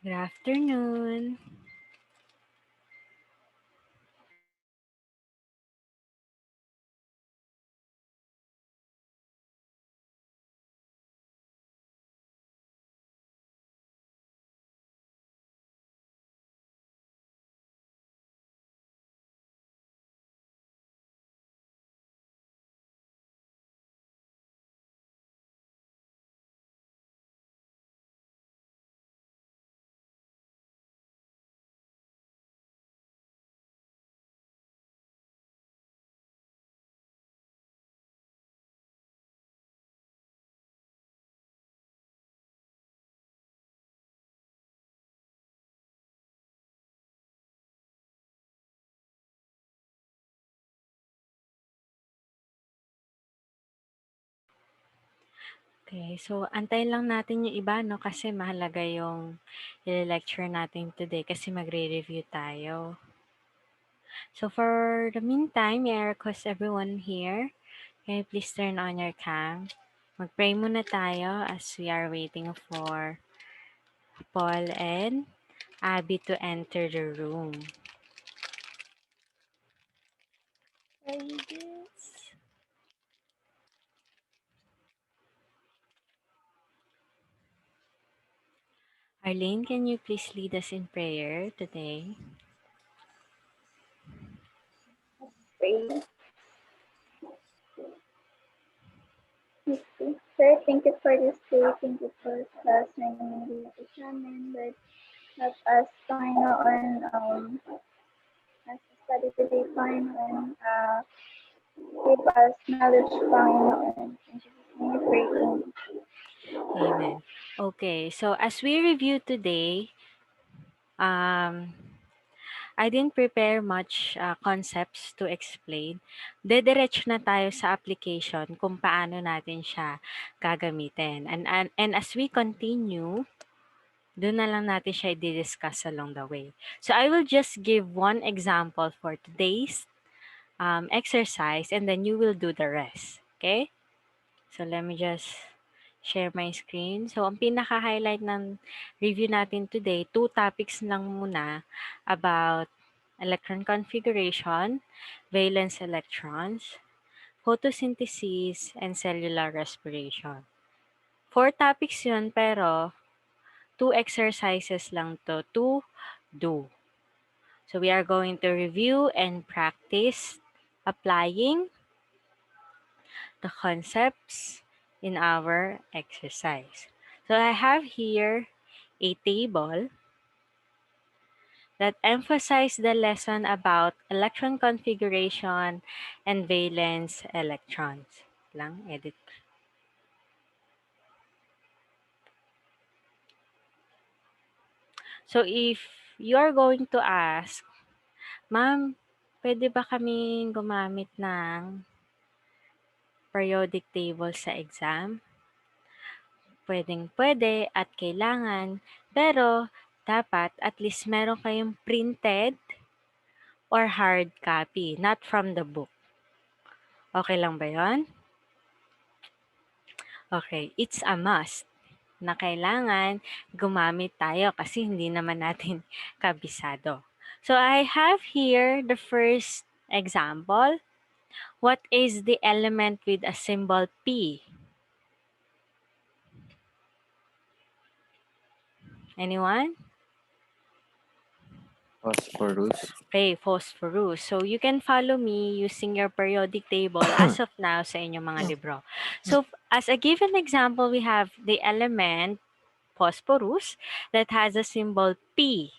Good afternoon. Okay, so antayin lang natin yung iba, no? Kasi mahalaga yung i-lecture natin today kasi magre-review tayo. So for the meantime, may I request everyone here, can you please turn on your cam? Mag-pray muna tayo as we are waiting for Paul and Abby to enter the room. Arlene, can you please lead us in prayer today? Pray. Okay. Sir, thank you for this day. Thank you for class na hindi sa amin. Lord, help us, Panginoon, as we study today, Panginoon, give us knowledge, Panginoon. In Jesus' name we pray. Amen. Amen. Okay, so as we review today, I didn't prepare much concepts to explain. Dediretso na tayo sa application kung paano natin siya gagamitin. And as we continue, doon na lang natin siya i-discuss along the way. So I will just give one example for today's exercise and then you will do the rest. Okay? So let me just share my screen. So ang pinaka-highlight ng review natin today, 2 topics lang muna about electron configuration, valence electrons, photosynthesis, and cellular respiration. 4 topics yun, pero 2 exercises lang to do. So we are going to review and practice applying the concepts in our exercise. So I have here a table that emphasize the lesson about electron configuration and valence electrons. Lang, edit. So if you are going to ask, Ma'am, pwede ba kaming gumamit ng periodic table sa exam? Pwedeng-pwede at kailangan, pero dapat at least meron kayong printed or hard copy, not from the book. Okay lang ba yon? Okay, it's a must na kailangan gumamit tayo kasi hindi naman natin kabisado. So I have here the first example. What is the element with a symbol P? Anyone? Phosphorus. Okay, phosphorus. So you can follow me using your periodic table as of now sa inyong mga libro. So as a given example, we have the element phosphorus that has a symbol P.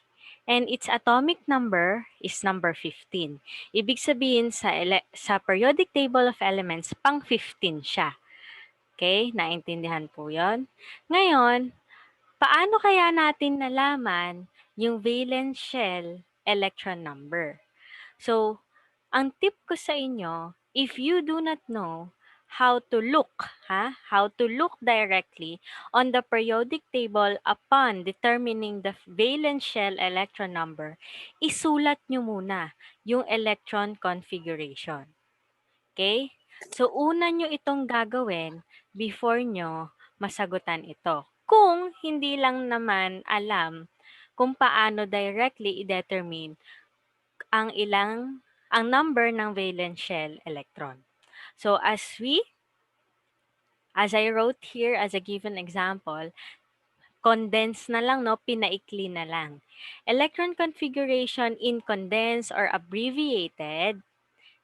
And its atomic number is number 15. Ibig sabihin sa periodic table of elements, pang 15 siya. Okay, naintindihan po yon. Ngayon, paano kaya natin nalaman yung valence shell electron number? So, ang tip ko sa inyo, if you do not know how to look, how to look directly on the periodic table upon determining the valence shell electron number, isulat nyo muna yung electron configuration. Okay? So, una nyo itong gagawin before nyo masagutan ito. Kung hindi lang naman alam kung paano directly i-determine ang number ng valence shell electron. So as I wrote here as a given example, condense na lang, no? Pinaikli na lang. Electron configuration in condensed or abbreviated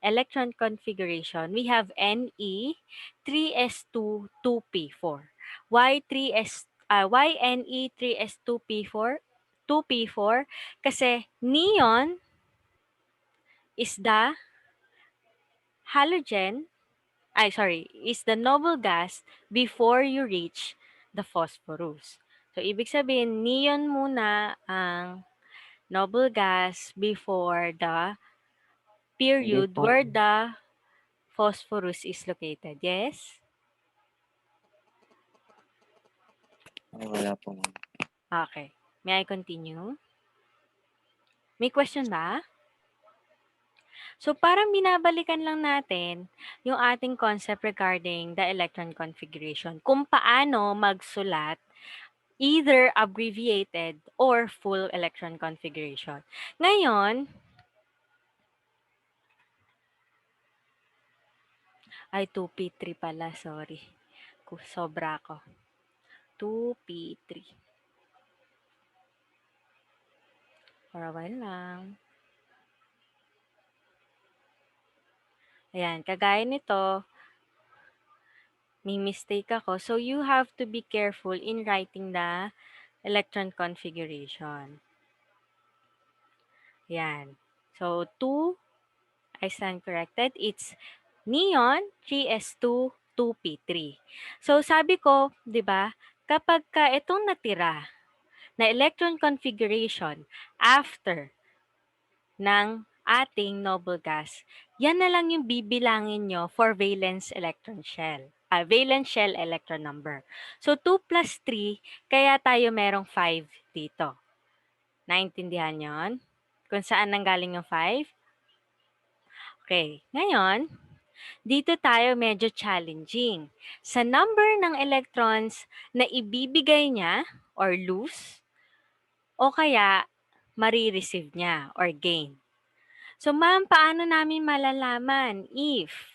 electron configuration, we have Ne 3s2 2p4. Why Ne 3s2 p4? 2p4 kasi neon is the halogen, is the noble gas before you reach the phosphorus. So, ibig sabihin, neon muna ang noble gas before the Hindi period po. where the phosphorus is located. Yes? Wala po. Okay. May I continue? May question ba? So, parang binabalikan lang natin yung ating concept regarding the electron configuration. Kung paano magsulat either abbreviated or full electron configuration. Ngayon, ay 2p3 pala, sorry. Sobra ko. 2p3. For a while lang. Ayan, kagaya nito, may mistake ako. So, you have to be careful in writing the electron configuration. Yan. So, 2, I stand corrected. It's neon, 3s2, 2p3. So, sabi ko, di ba, kapag ka itong natira na electron configuration after ng ating noble gas, yan na lang yung bibilangin nyo for valence electron shell. Valence shell electron number. So, 2 plus 3, kaya tayo merong 5 dito. Naintindihan yon? Kung saan nanggaling yung 5? Okay. Ngayon, dito tayo medyo challenging. Sa number ng electrons na ibibigay niya or lose, o kaya marireceive niya or gain. So, ma'am, paano namin malalaman if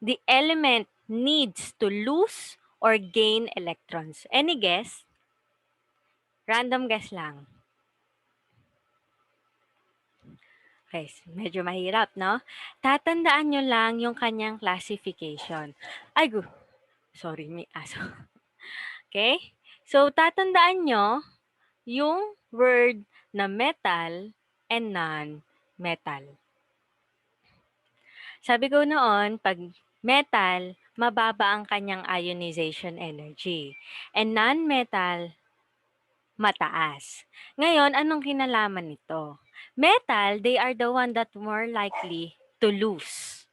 the element needs to lose or gain electrons? Any guess? Random guess lang. Okay, medyo mahirap, no? Tatandaan nyo lang yung kanyang classification. Ay, sorry, may aso. Okay? So, tatandaan nyo yung word na metal and non-metal. Sabi ko noon, pag metal, mababa ang kanyang ionization energy. And non-metal, mataas. Ngayon, anong kinalaman nito? Metal, they are the one that more likely to lose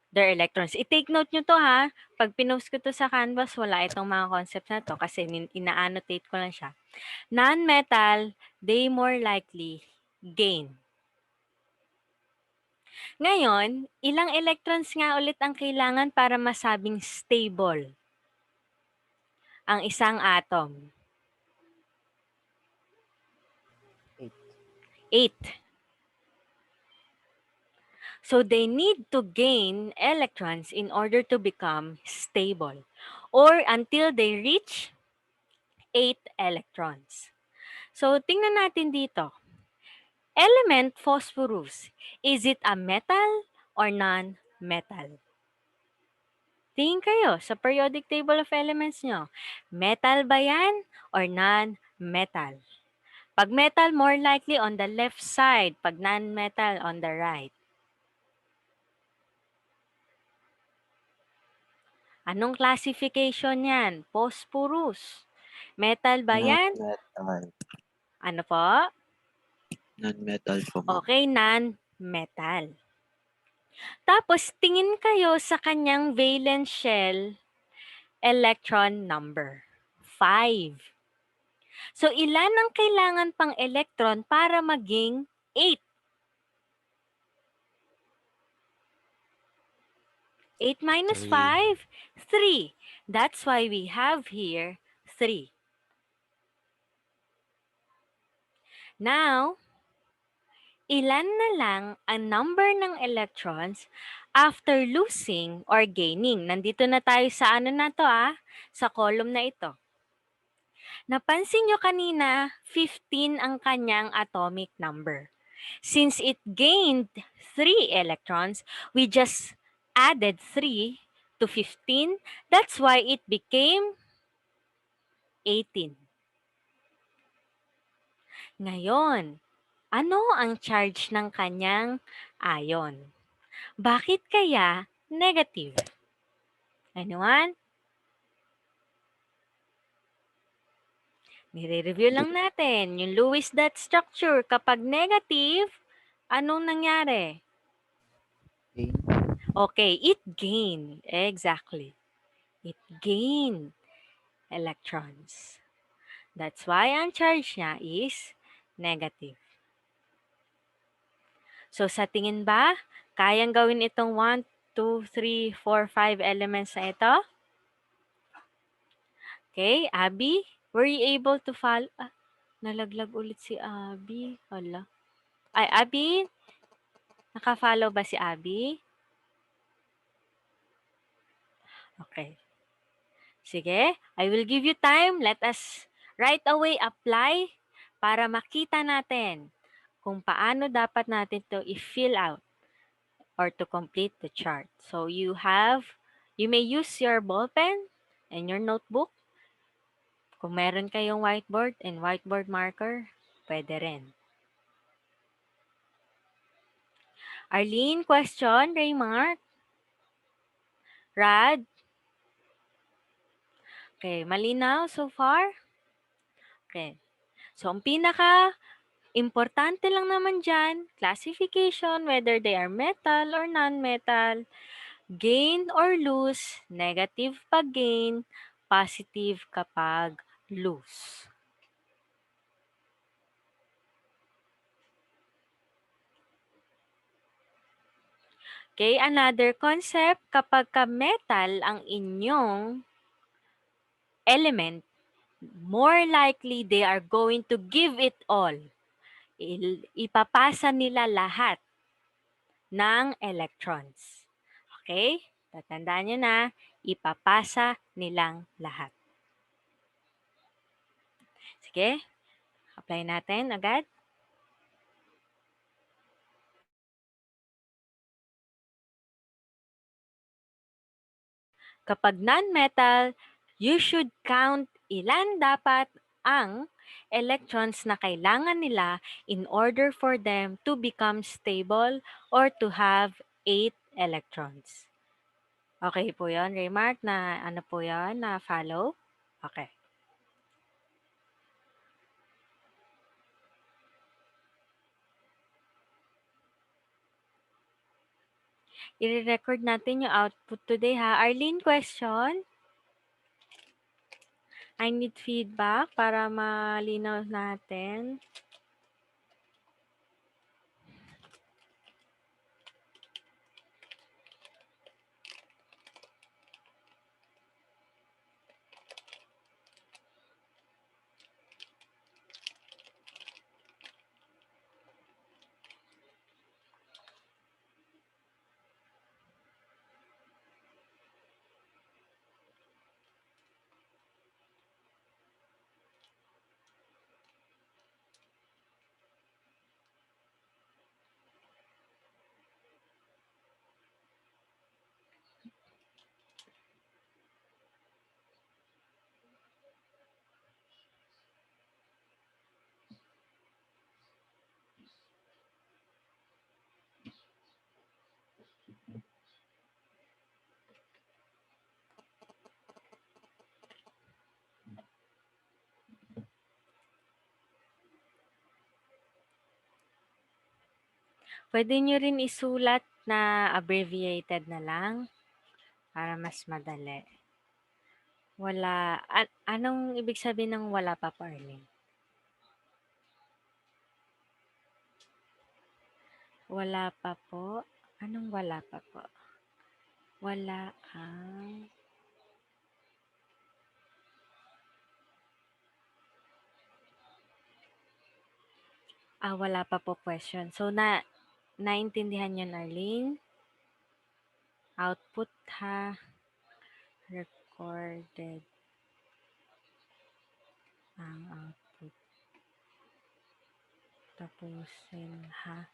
their electrons. I-take note nyo to ha. Pag pinost ko to sa Canvas, wala itong mga concepts na to kasi ina-annotate ko lang siya. Non-metal, they more likely gain. Ngayon, ilang electrons nga ulit ang kailangan para masabing stable ang isang atom? 8. So they need to gain electrons in order to become stable or until they reach 8 electrons. So tingnan natin dito. Element phosphorus, is it a metal or non-metal? Tingin kayo sa periodic table of elements nyo. Metal ba yan or non-metal? Pag metal, more likely on the left side. Pag non-metal, on the right. Anong classification yan? Phosphorus. Metal ba yan? Non-metal. Ano po? Non-metal po, ma'am. Okay, non-metal. Tapos, tingin kayo sa kanyang valence shell electron number. 5. So, ilan ang kailangan pang electron para maging 8? 8 minus 3. 5, 3. That's why we have here 3. Now, ilan na lang ang number ng electrons after losing or gaining? Nandito na tayo sa ano na to sa column na ito. Napansin nyo kanina, 15 ang kanyang atomic number. Since it gained 3 electrons, we just added 3 to 15. That's why it became 18. Ngayon, ano ang charge ng kanyang ion? Bakit kaya negative? Anyone? Nire-review lang natin. Yung Lewis dot structure, kapag negative, anong nangyari? Gain. Okay, it gained. Exactly. It gained electrons. That's why ang charge niya is negative. So sa tingin ba, kayang gawin itong 1, 2, 3, 4, 5 elements na ito? Okay, Abby, were you able to follow? Nalaglag ulit si Abby. Hala. Ay, Abby, naka-follow ba si Abby? Okay. Sige, I will give you time. Let us right away apply para makita natin kung paano dapat natin to i-fill out or to complete the chart. So you may use your ball pen and your notebook. Kung meron kayong whiteboard and whiteboard marker, pwede rin. Arlene, question, Raymark? Rad? Okay, malinaw so far? Okay. So, ang importante lang naman dyan, classification, whether they are metal or non-metal, gain or lose, negative pag gain, positive kapag lose. Okay, another concept, kapag ka metal ang inyong element, more likely they are going to give it all. Ipapasa nila lahat ng electrons. Okay? Tatandaan nyo na, ipapasa nilang lahat. Sige, apply natin agad. Kapag non-metal, you should count ilan dapat ang electrons na kailangan nila in order for them to become stable or to have 8 electrons. Okay po yun, Raymark, na ano po yun, na follow? Okay. I-record natin yung output today ha. Arlene, question? I need feedback para malinaw natin. Pwede nyo rin isulat na abbreviated na lang para mas madali. Wala. Anong ibig sabihin ng wala pa, Arlene? Wala pa po? Anong wala pa po? Wala. Ah. Wala pa po question. So, naintindihan niyo, Arlene? Output ha. Recorded ang output. Tapusin ha.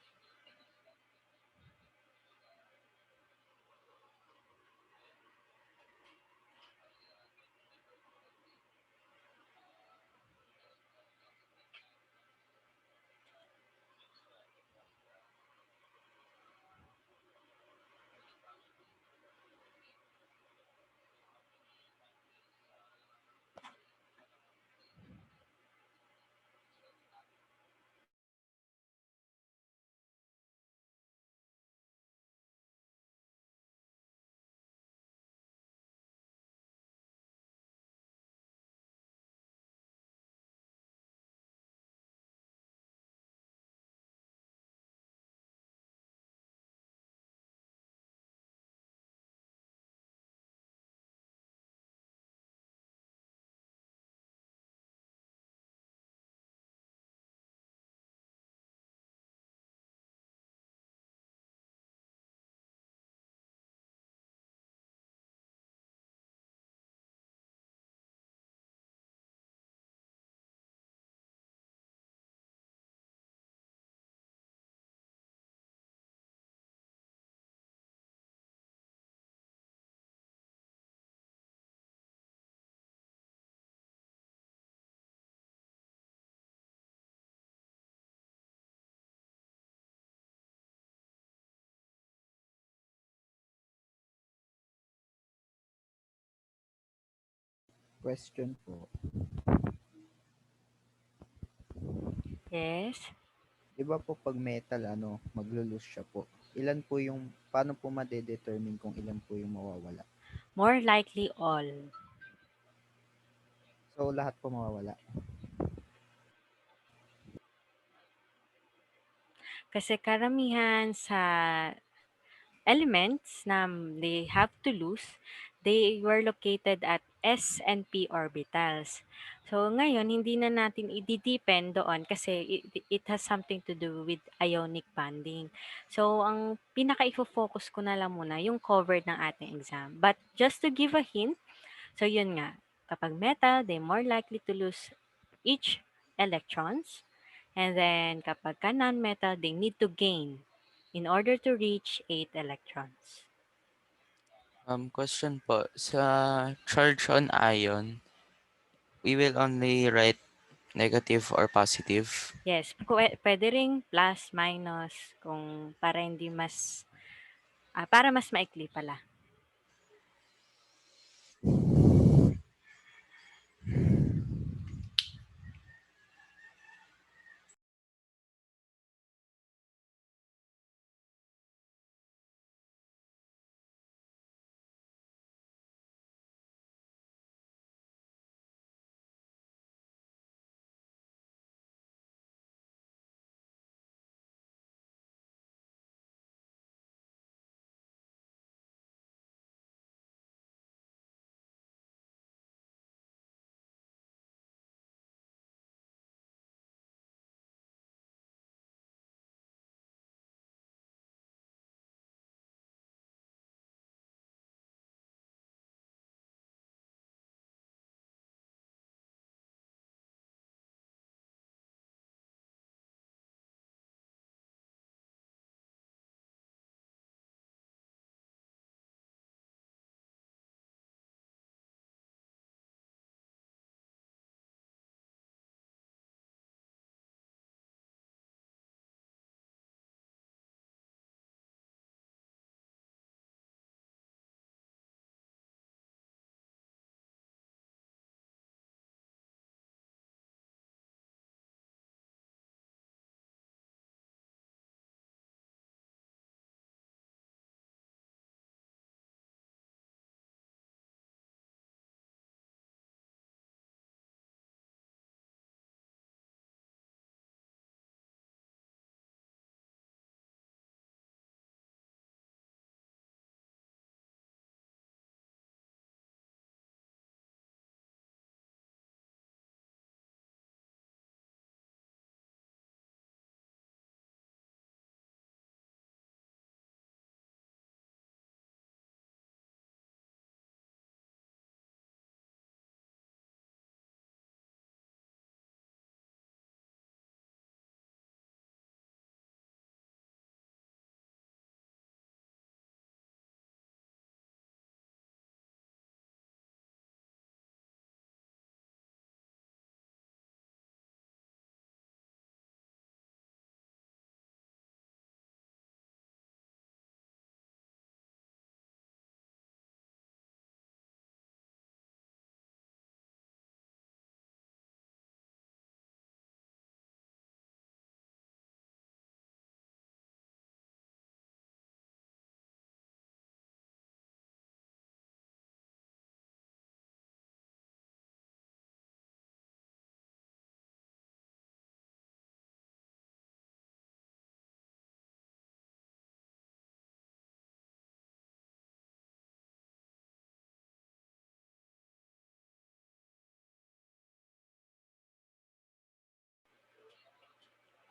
Question po. Yes. Di ba po pag metal, maglo-lose siya po? Paano po madedetermine kung ilan po yung mawawala? More likely all. So, lahat po mawawala. Kasi karamihan sa elements na they have to lose, they were located at S and P orbitals. So ngayon, hindi na natin i-depend doon kasi it has something to do with ionic bonding. So ang pinaka-ifo-focus ko na lang muna yung covered ng ating exam. But just to give a hint, so yun nga, kapag metal, they more likely to lose each electrons. And then kapag ka non-metal, they need to gain in order to reach 8 electrons. Question po, sa charge on ion, we will only write negative or positive. Yes, pwede ring plus, minus, kung para hindi mas, para mas maikli pala.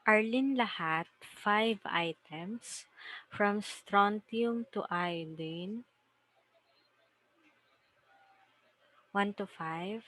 Arlin, lahat 5 items from strontium to iodine, 1 to 5.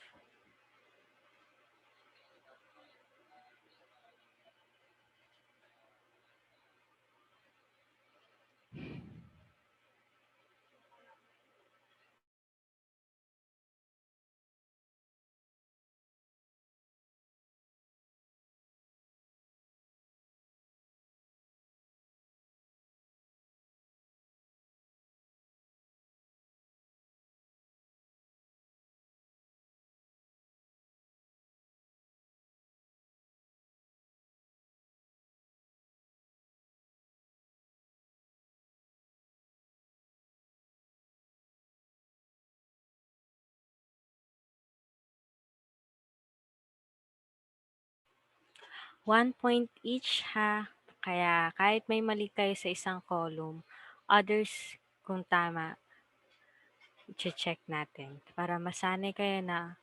One point each ha. Kaya kahit may mali kayo sa isang column, others kung tama, i-check natin. Para masanay kayo na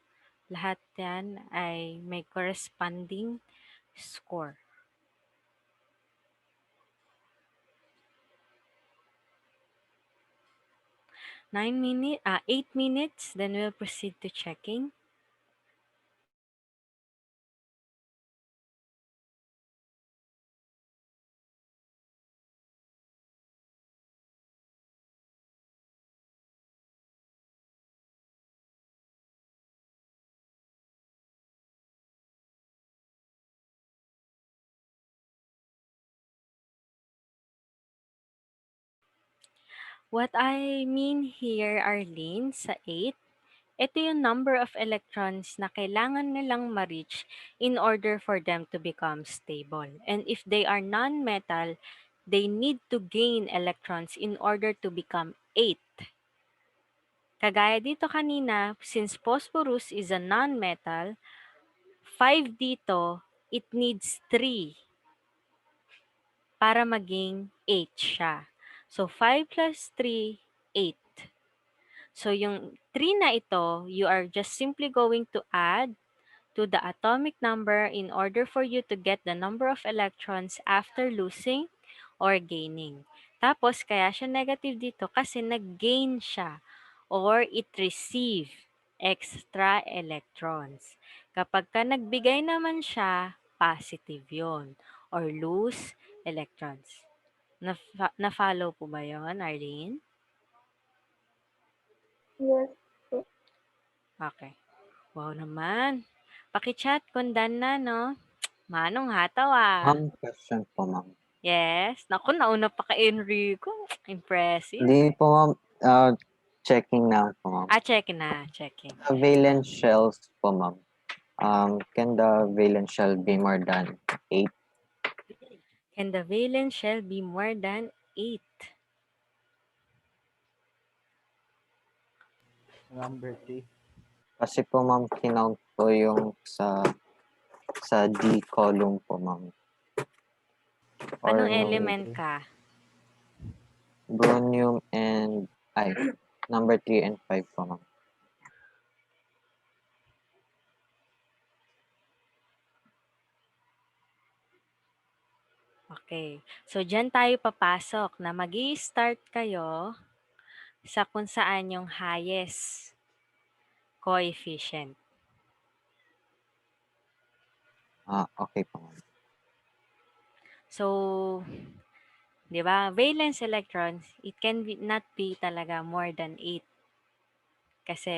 lahat yan ay may corresponding score. 8 minutes, then we'll proceed to checking. What I mean here, Arlene, sa 8, ito yung number of electrons na kailangan nilang ma-reach in order for them to become stable. And if they are non-metal, they need to gain electrons in order to become 8. Kagaya dito kanina, since phosphorus is a non-metal, 5 dito, it needs 3 para maging 8 siya. So, 5 plus 3, 8. So, yung 3 na ito, you are just simply going to add to the atomic number in order for you to get the number of electrons after losing or gaining. Tapos, kaya siya negative dito kasi nag-gain siya or it receive extra electrons. Kapag ka nagbigay naman siya, positive yon or lose electrons. Na-follow po ba yon, Arlene? Yes po. Okay. Wow naman. Paki-chat kung done na, no? Manong hataw ah. Question po, ma'am. Yes. Naku, nauna pa kay Enrico. Impressive. Di po, ma'am, checking na po, ma'am. Checking na. Checking. The valence shells po, ma'am. Can the valence shell be more than 8? Can the valence shell be more than 8? Number 3. Kasi po, ma'am, kinount po yung sa D column po, ma'am. Anong yung element ka? Bronium and number 3 and 5 po, ma'am. Okay. So, dyan tayo papasok na mag-i-start kayo sa kung saan yung highest coefficient. Okay po, ma'am. So, di ba, valence electrons, it can not be talaga more than 8. Kasi,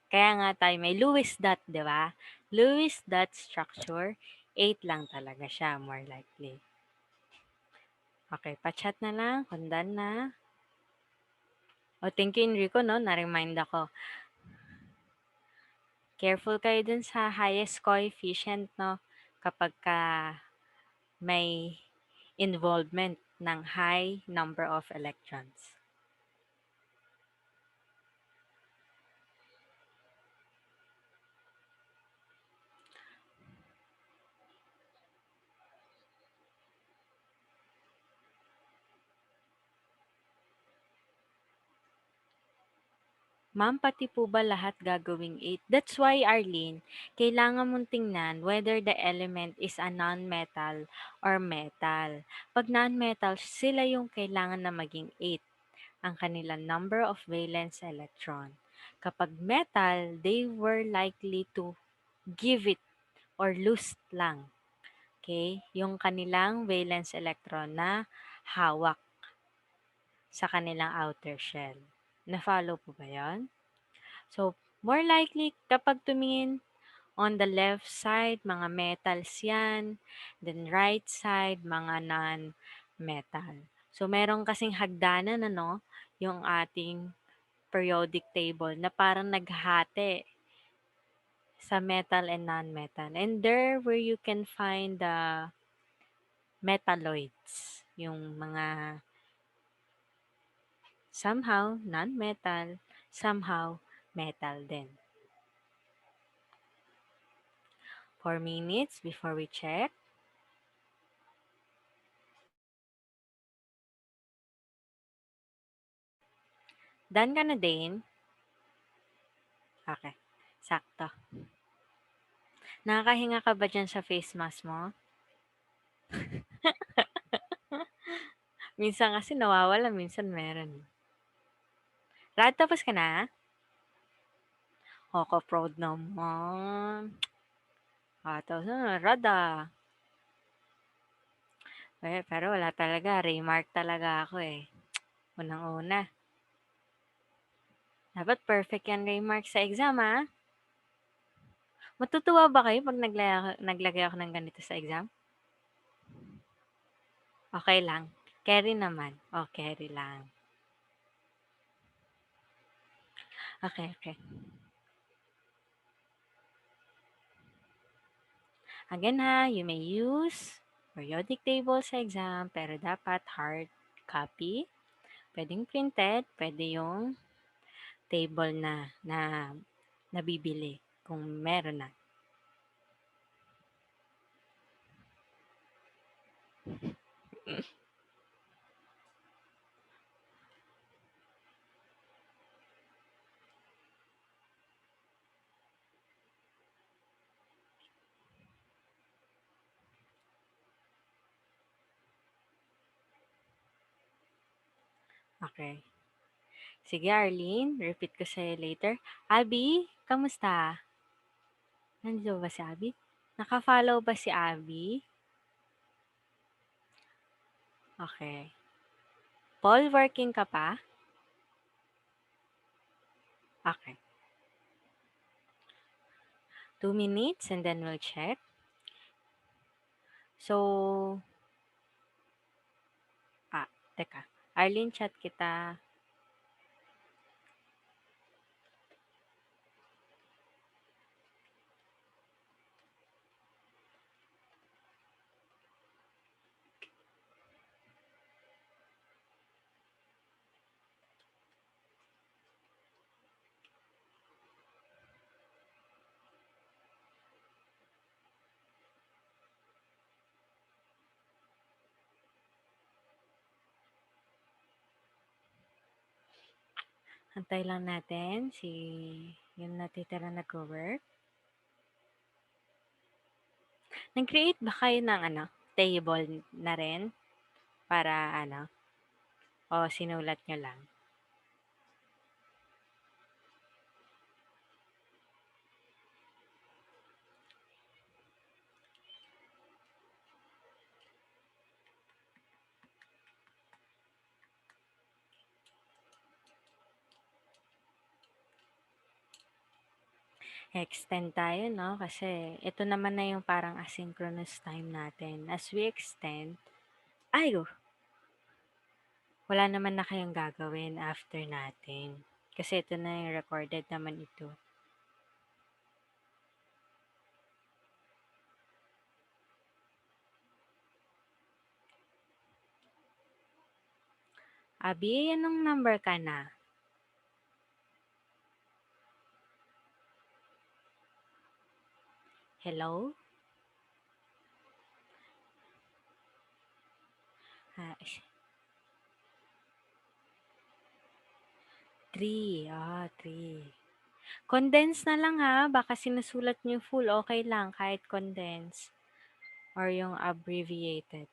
kaya nga tayo may Lewis dot, di ba? Lewis dot structure, 8 lang talaga siya, more likely. Okay, pa-chat na lang, kung done na. Thank you, Enrico, no? Na-remind ako. Careful kayo dun sa highest coefficient, no? Kapag ka may involvement ng high number of electrons. Ma'am, pati po ba lahat gagawing 8? That's why, Arlene, kailangan mong tingnan whether the element is a non-metal or metal. Pag non-metal, sila yung kailangan na maging 8, ang kanilang number of valence electron. Kapag metal, they were likely to give it or lose lang. Okay? Yung kanilang valence electron na hawak sa kanilang outer shell. Na-follow po ba yun? So, more likely, kapag tumingin on the left side, mga metals yan. Then right side, mga non-metal. So, meron kasing hagdanan, ano, yung ating periodic table na parang naghati sa metal and non-metal. And there where you can find the metalloids, yung mga somehow non-metal, somehow metal din. 4 minutes before we check. Done ka na din? Okay, sakto. Nakakahinga ka ba dyan sa face mask mo? Minsan kasi nawawala, minsan meron. Rad, tapos ka na? Ako, proud naman. Tapos na, Rad pero wala talaga, remark talaga ako eh. Unang-una. Dapat perfect yan remark sa exam Matutuwa ba kayo pag naglagay ako ng ganito sa exam? Okay lang. Carry naman. Carry lang. Okay. Again you may use periodic table sa exam, pero dapat hard copy. Pwedeng printed, pwede yung table na nabibili kung meron na. Okay. Sige, Arlene. Repeat ko sa'yo later. Abby, kamusta? Nandiyo ba si Abby? Naka-follow ba si Abby? Okay. Paul, working ka pa? Okay. 2 minutes and then we'll check. So, teka. Arlene, chat kita. Antay lang natin yung natitira nag-work. Nag-create ba kayo ng table na rin? Para o sinulat nyo lang? Extend tayo, no? Kasi ito naman na yung parang asynchronous time natin. As we extend, wala naman na kayong gagawin after natin. Kasi ito na yung recorded naman ito. Abi, anong number ka na? Hello? 3 3. 3. Condense na lang ha. Baka sinusulat niyo full, okay lang kahit condense or yung abbreviated.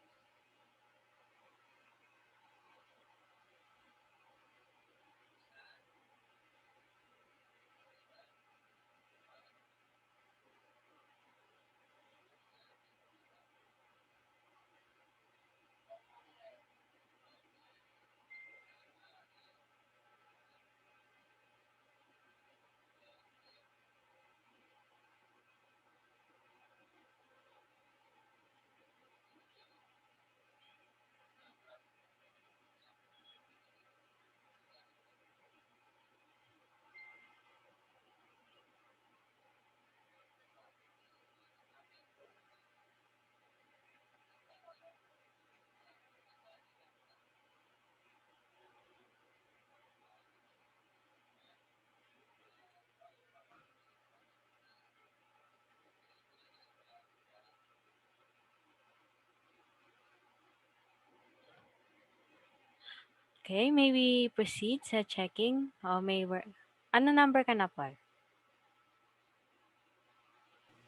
Okay, maybe proceed sa checking. O ano number ka na, Paul?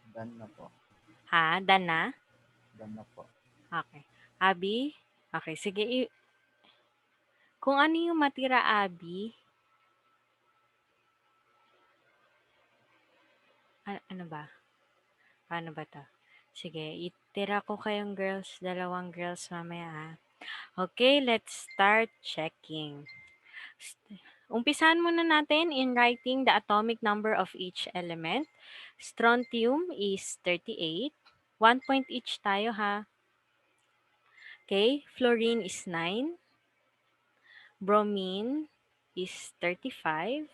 Done na po. Ha? Done na? Done na po. Okay. Abby? Okay, sige. Kung ano yung matira, Abby, ano ba? Paano ba to? Sige, itira ko kayong girls, dalawang girls mamaya ha. Okay, let's start checking. Umpisahan muna natin in writing the atomic number of each element. Strontium is 38. 1 point each tayo ha. Okay, fluorine is 9. Bromine is 35.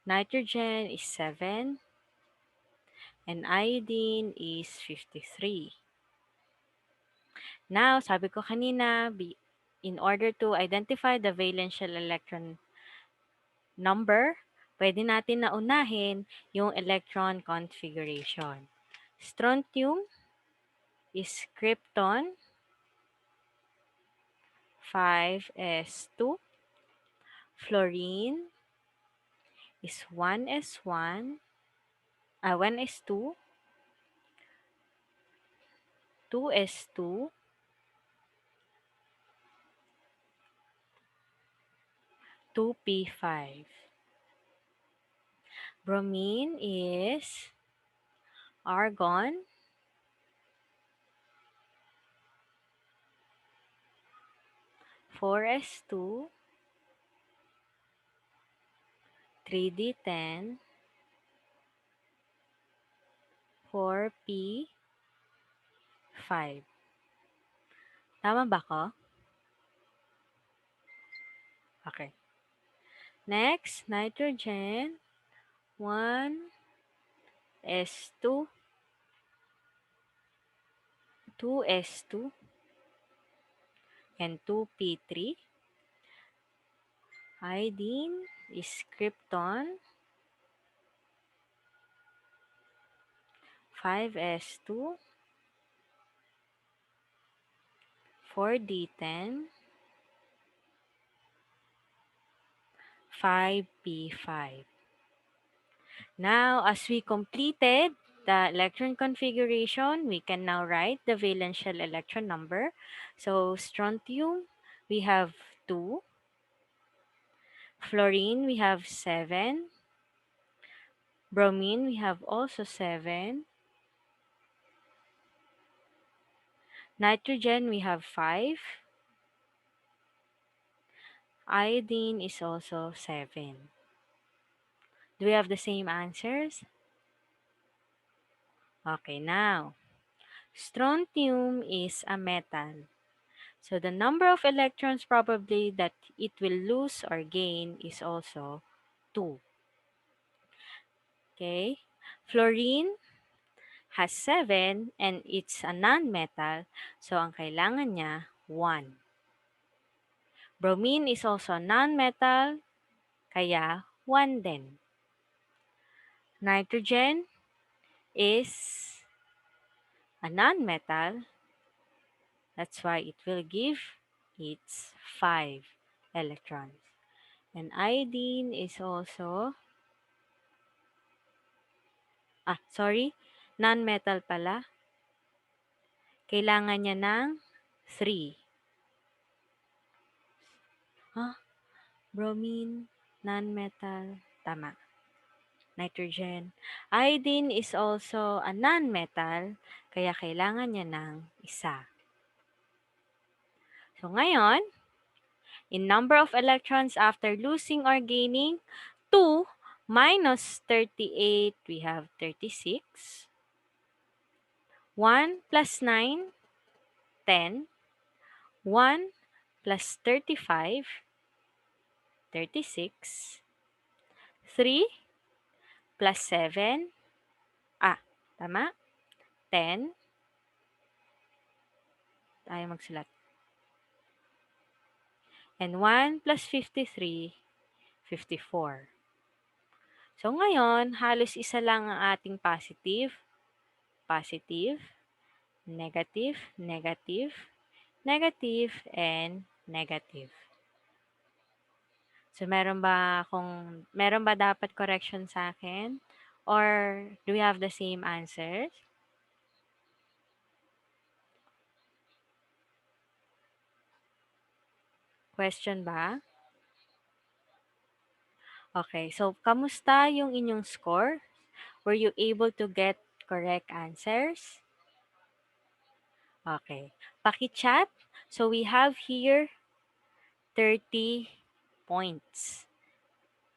Nitrogen is 7. And iodine is 53. Now, sabi ko kanina, in order to identify the valential electron number, pwede natin naunahin yung electron configuration. Strontium is krypton 5s2. Fluorine is 1s1. 1s2. 2s2. 2p5. Bromine is argon 4s2. 3d10. 4p5. Tama ba ko? Okay. Next, nitrogen 1s2. 2s2. And 2p3. Iodine is krypton 5s2. 4d10. 5p5. Now, as we completed the electron configuration, we can now write the valential electron number. So, strontium, we have 2. Fluorine, we have 7. Bromine, we have also 7. Nitrogen, we have 5. Iodine is also 7. Do we have the same answers? Okay, now, strontium is a metal. So the number of electrons probably that it will lose or gain is also 2. Okay? Fluorine has 7 and it's a non-metal. So ang kailangan niya, 1. Bromine is also a non-metal, kaya 1 din. Nitrogen is a non-metal. That's why it will give its 5 electrons. And iodine is also, non-metal pala. Kailangan niya ng 3. Bromine, non-metal, tama. Nitrogen. Iodine is also a non-metal, kaya kailangan niya ng 1. So ngayon, in number of electrons after losing or gaining, 2 minus 38, we have 36. 1 plus 9, 10. 1 plus 35, 36. 3 plus 7, tama? 10. Tayo magsulat. And 1 plus 53, 54. So ngayon, halos isa lang ang ating positive, positive, negative, negative, negative, and negative. So meron ba dapat correction sa akin? Or do we have the same answers? Question ba? Okay, so kamusta yung inyong score? Were you able to get correct answers? Okay. Paki-chat. So we have here 30 points.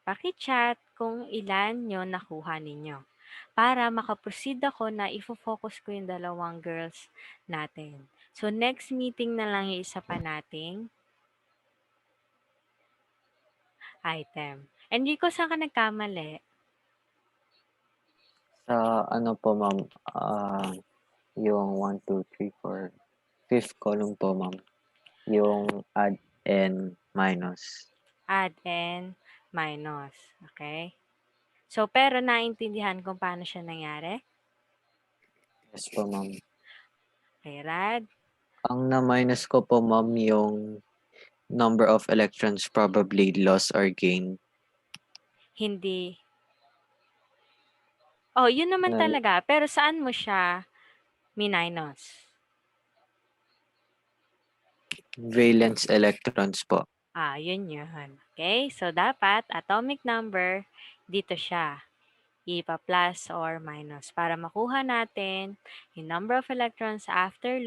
Paki-chat kung ilan yung nakuha ninyo. Para makaproceed ako na ifo-focus ko yung dalawang girls natin. So next meeting na lang yung isa pa nating item. Enrico, saan ka nagkamali? Sa ano po, ma'am, yung 1, 2, 3, 4, fifth column po, ma'am. Yung add and minus. Add and minus. Okay? So, pero naintindihan kung paano siya nangyari? Yes po, ma'am. Okay, Rad? Ang na-minus ko po, ma'am, yung number of electrons probably lost or gained. Hindi. Oh, yun naman Na talaga. Pero saan mo siya minus? valence electrons po. Yun yun. Okay? So, dapat atomic number, dito siya. Ipa plus or minus para makuha natin yung number of electrons after